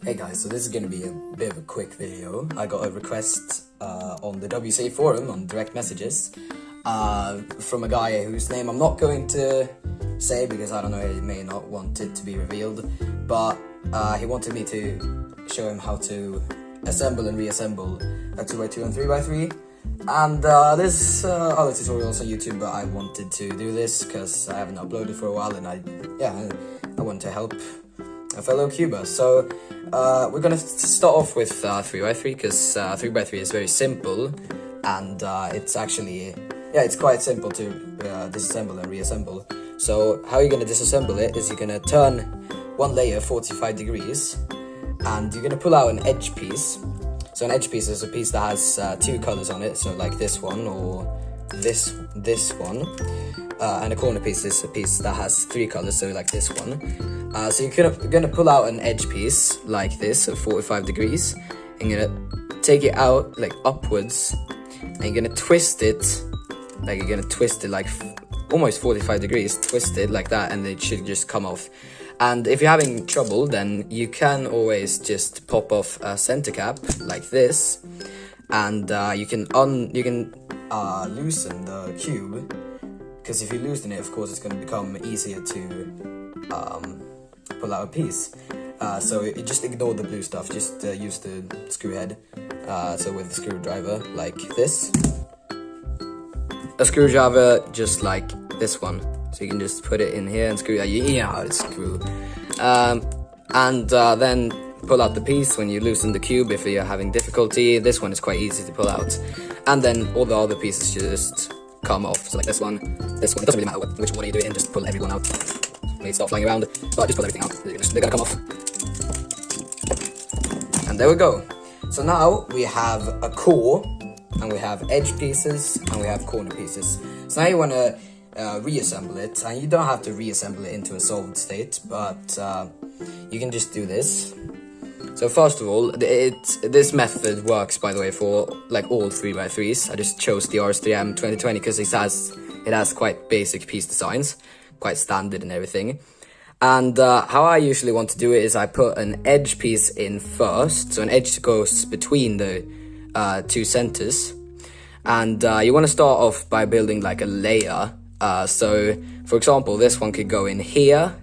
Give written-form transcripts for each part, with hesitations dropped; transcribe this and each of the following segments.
Hey guys, so this is going to be a bit of a quick video. I got a request on the WCA Forum on direct messages from a guy whose name I'm not going to say because I don't know, he may not want it to be revealed, but he wanted me to show him how to assemble and reassemble a 2x2 and 3x3. And there's other tutorials on YouTube, but I wanted to do this because I haven't uploaded for a while, and I wanted to help a fellow cuber. So we're gonna start off with 3x3 because 3x3 is very simple, and it's actually it's quite simple to disassemble and reassemble. So how you're gonna disassemble it is you're gonna turn one layer 45 degrees, and you're gonna pull out an edge piece. So an edge piece is a piece that has two colors on it, so like this one or this one. And a corner piece is a piece that has three colors, so like this one. So you're gonna pull out an edge piece like this at 45 degrees, and you're gonna take it out like upwards, and you're gonna twist it, like almost 45 degrees, twist it like that, and it should just come off. And if you're having trouble, then you can always just pop off a center cap like this, and you can loosen the cube. Because if you loosen it, of course, it's going to become easier to pull out a piece. So you just ignore the blue stuff, just use the screw head. So with the screwdriver, like this. A screwdriver just like this one. So you can just put it in here and screw it. Screw. And then pull out the piece when you loosen the cube if you're having difficulty. This one is quite easy to pull out. And then all the other pieces just come off. So like this one, it doesn't really matter which order you do it in, just pull everyone out. They start flying around, but just pull everything out. They're gonna come off. And there we go. So now we have a core, and we have edge pieces, and we have corner pieces. So now you wanna reassemble it, and you don't have to reassemble it into a solid state, but you can just do this. So first of all, this method works, by the way, for like all 3x3s. I just chose the RS3M 2020 because it has quite basic piece designs, quite standard and everything. And how I usually want to do it is I put an edge piece in first. So an edge goes between the two centers. And you want to start off by building like a layer. So for example, this one could go in here.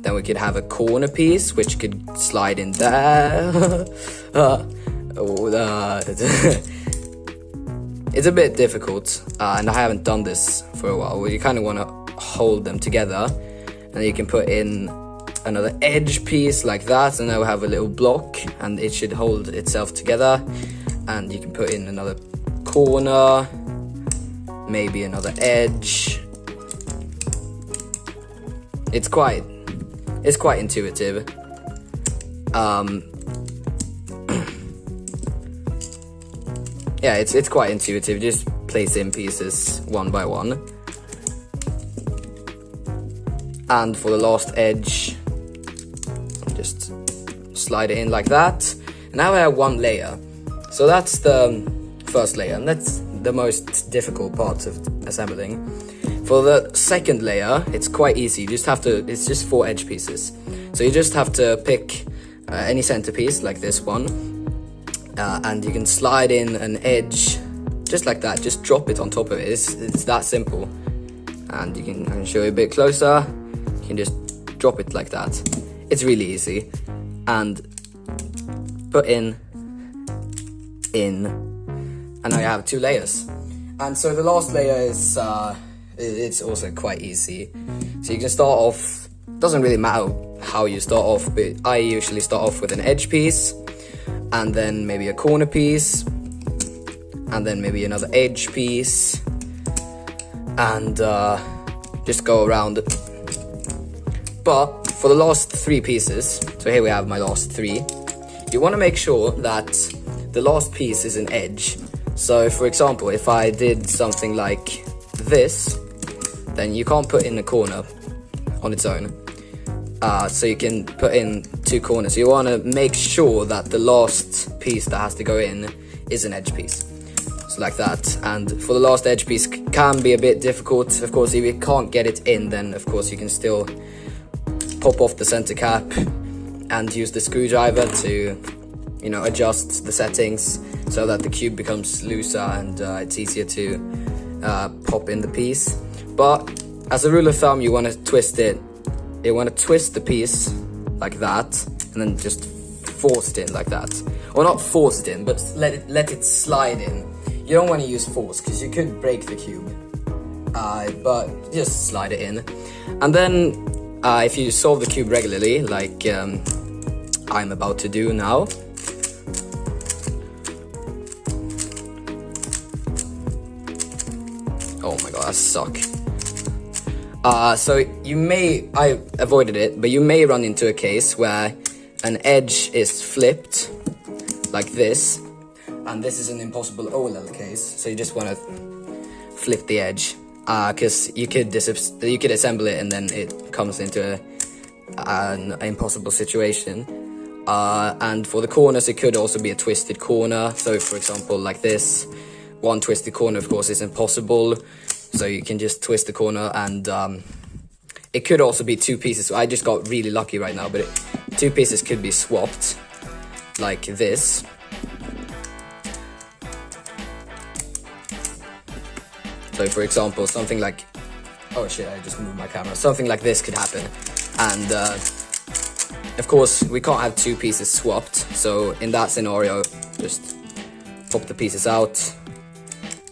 Then we could have a corner piece, which could slide in there. It's a bit difficult, and I haven't done this for a while. You kind of want to hold them together, and then you can put in another edge piece like that, and now we have a little block, and it should hold itself together. And you can put in another corner, maybe another edge. It's quite intuitive. Yeah, it's quite intuitive. Just place in pieces one by one. And for the last edge, just slide it in like that. And now I have one layer. So that's the first layer, and that's the most difficult part of assembling. For the second layer, it's quite easy. It's just 4 edge pieces. So you just have to pick any centerpiece like this one, and you can slide in an edge just like that. Just drop it on top of it. It's that simple. And I can show you a bit closer. You can just drop it like that. It's really easy. And put in, and now you have 2 layers. And so the last layer is it's also quite easy. So you can start off, doesn't really matter how you start off, but I usually start off with an edge piece, and then maybe a corner piece, and then maybe another edge piece, and just go around. But for the last 3 pieces, so here we have my last 3, you want to make sure that the last piece is an edge. So for example, if I did something like this, then you can't put in a corner on its own. So you can put in 2 corners. You want to make sure that the last piece that has to go in is an edge piece. So like that. And for the last edge piece can be a bit difficult. Of course, if you can't get it in, then of course you can still pop off the center cap and use the screwdriver to, you know, adjust the settings so that the cube becomes looser and it's easier to pop in the piece. But as a rule of thumb, you want to twist it. You want to twist the piece like that, and then just force it in like that. Or not force it in, but let it slide in. You don't want to use force because you could break the cube. But just slide it in. And then if you solve the cube regularly, like I'm about to do now, oh my god, I suck. So you may, I avoided it, but you may run into a case where an edge is flipped like this, and this is an impossible OLL case, so you just want to flip the edge, because you could assemble it and then it comes into an impossible situation. And for the corners, it could also be a twisted corner. So for example, like this, one twisted corner of course is impossible, so you can just twist the corner. And it could also be two pieces. So I just got really lucky right now, but two pieces could be swapped like this. So for example, something like, oh shit, I just moved my camera. Something like this could happen. And of course, we can't have two pieces swapped. So in that scenario, just pop the pieces out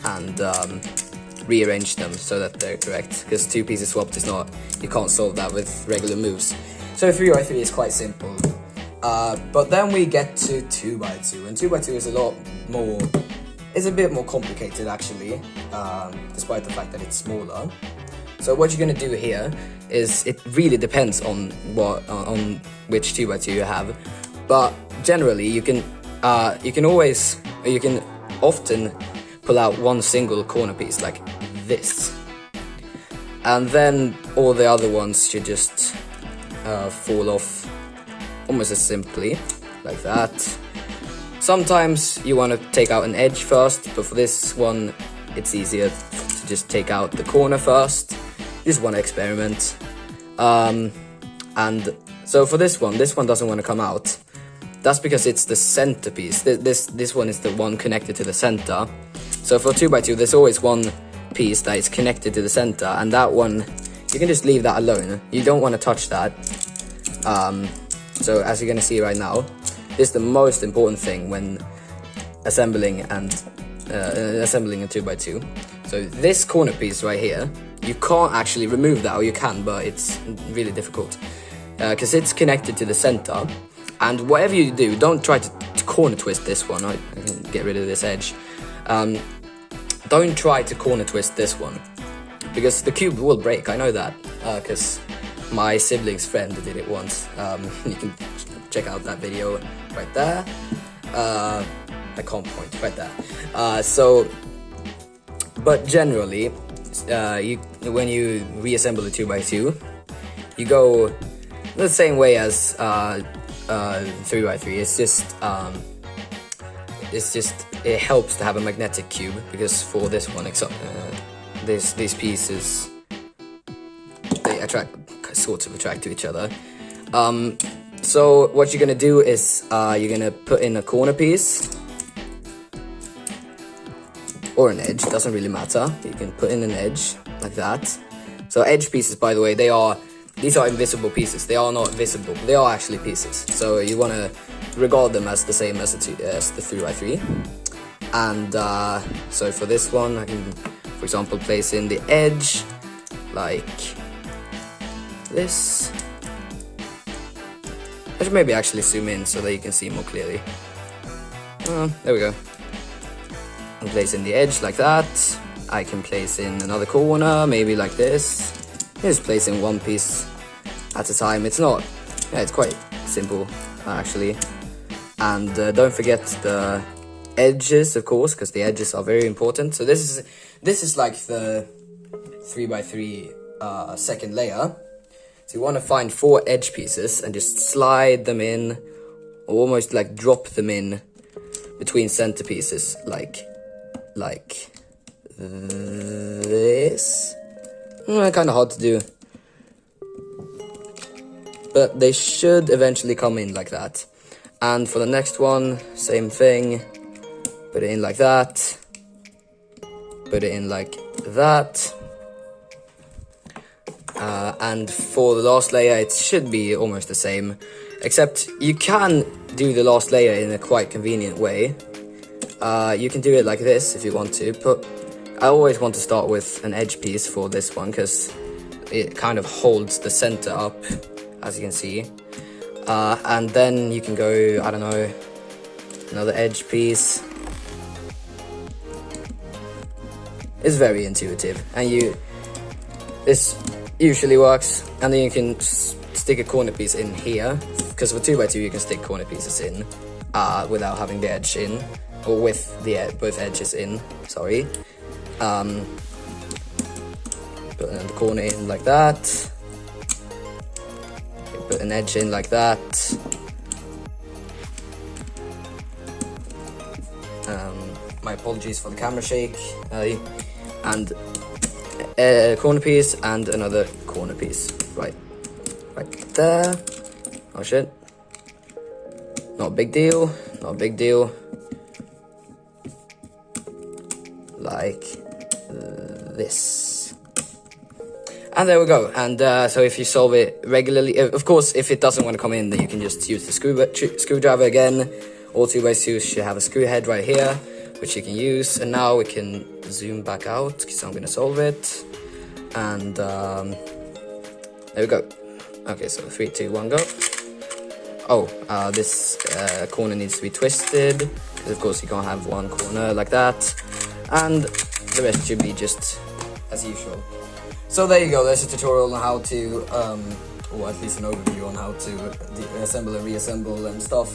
and rearrange them so that they're correct. Because two pieces swapped is not, you can't solve that with regular moves. So 3x3 is quite simple. But then we get to 2x2. And 2x2 is a lot more, it's a bit more complicated actually, despite the fact that it's smaller. So what you're gonna do here is, it really depends on on which 2x2 you have, but generally you can often pull out one single corner piece like this, and then all the other ones should just fall off almost as simply like that. Sometimes you want to take out an edge first, but for this one it's easier to just take out the corner first. Just want to experiment. And so for this one doesn't want to come out. That's because it's the centerpiece. This one is the one connected to the center. So for 2x2, there's always one piece that is connected to the center, and that one, you can just leave that alone. You don't want to touch that. So as you're going to see right now, this is the most important thing when assembling and assembling a 2x2. So this corner piece right here, you can't actually remove that, or you can, but it's really difficult because it's connected to the center. And whatever you do, don't try to corner twist this one. I can get rid of this edge. Don't try to corner twist this one, because the cube will break. I know that because my sibling's friend did it once. You can check out that video right there. I can't point right there. But generally, when you reassemble the 2x2, you go the same way as 3x3. It's just it helps to have a magnetic cube, because for this one, these pieces, they sort of attract to each other. So what you're gonna do is you're gonna put in a corner piece or an edge, doesn't really matter. You can put in an edge like that. So edge pieces, by the way, these are invisible pieces. They are not visible, they are actually pieces. So you want to regard them as the same as the 3x3. And so for this one, I can, for example, place in the edge like this. I should maybe actually zoom in so that you can see more clearly. There we go. And place in the edge like that. I can place in another corner, maybe like this. Just place in one piece at a time. It's quite simple actually. And don't forget the edges, of course, because the edges are very important. So this is like the 3x3 second layer. So you want to find 4 edge pieces and just slide them in, or almost like drop them in between center pieces, like this. Kind of hard to do. but they should eventually come in like that. And for the next one, same thing, put it in like that, put it in like that. And for the last layer, it should be almost the same, except you can do the last layer in a quite convenient way. You can do it like this if you want to, but I always want to start with an edge piece for this one, because it kind of holds the center up, as you can see. And then you can go, I don't know, another edge piece. It's very intuitive, and this usually works. And then you can stick a corner piece in here, because for 2x2 you can stick corner pieces in without having the edge in, or with both edges in, sorry. Put the corner in like that, put an edge in like that. My apologies for the camera shake. And a corner piece and another corner piece, right there. Oh shit, not a big deal, not a big deal. Like this. And there we go. And so if you solve it regularly, of course, if it doesn't want to come in, then you can just use the screwdriver again. All 2x2s should have a screw head right here, which you can use. And now we can zoom back out, because I'm going to solve it. And there we go. Okay, so 3, 2, 1, go. Oh, this corner needs to be twisted, because of course you can't have one corner like that. And the rest should be just as usual. So there you go, there's a tutorial on how to, or at least an overview on how to assemble and reassemble and stuff.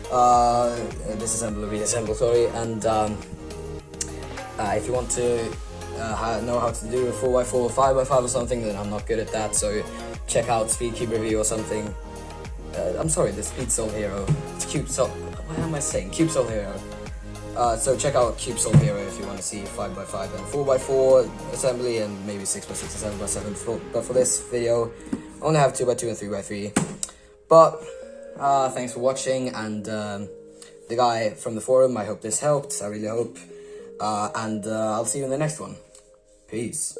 Disassemble and reassemble, sorry. And if you want to know how to do a 4x4 or 5x5 or something, then I'm not good at that, so check out Speedcube review or something. I'm sorry, the Speed Soul Hero. It's Cube Soul. What am I saying? Cube Soul Hero. So check out Cube Soul Hero if you want to see 5x5 and 4x4 assembly, and maybe 6x6 and 7x7. But for this video, I only have 2x2 and 3x3. But thanks for watching, and the guy from the forum, I hope this helped. I really hope. And I'll see you in the next one. Peace.